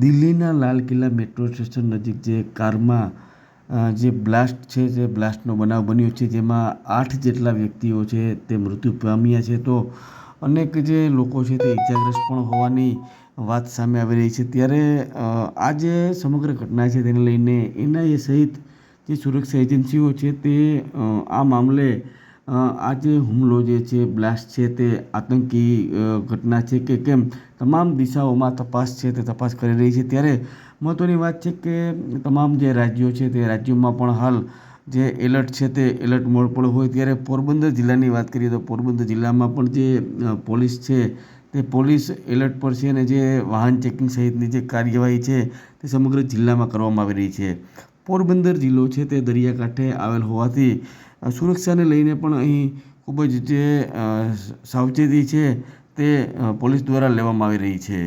દિલ્હીના Lal Qila metro station નજીક જે કારમાં જે બ્લાસ્ટ છે, જે બ્લાસ્ટનો બનાવ બન્યો છે, જેમાં 8 જેટલા વ્યક્તિઓ છે તે મૃત્યુ પામ્યા છે, તો અનેક જે લોકો છે તે ઇજાગ્રસ્ત પણ હોવાની વાત સામે આવી રહી છે. ત્યારે આ જે સમગ્ર ઘટના છે તેને લઈને એનઆઈએ સહિત જે સુરક્ષા એજન્સીઓ છે તે આ મામલે આ જે હુમલો જે છે, બ્લાસ્ટ છે તે આતંકી ઘટના છે કે કેમ, તમામ દિશાઓમાં તપાસ છે તે તપાસ કરી રહી છે. ત્યારે મહત્ત્વની વાત છે કે તમામ જે રાજ્યો છે તે રાજ્યોમાં પણ હાલ જે એલર્ટ છે તે એલર્ટ મોડ પર હોય. ત્યારે પોરબંદર જિલ્લાની વાત કરીએ તો પોરબંદર જિલ્લામાં પણ જે પોલીસ છે તે પોલીસ એલર્ટ પર છે અને જે વાહન ચેકિંગ સહિતની જે કાર્યવાહી છે તે સમગ્ર જિલ્લામાં કરવામાં આવી રહી છે. પોરબંદર જિલ્લો છે તે દરિયાકાંઠે આવેલ હોવાથી સુરક્ષાને લઈને પણ અહીં ખૂબ જ જે સાવચેતી છે તે પોલીસ દ્વારા લેવામાં આવી રહી છે.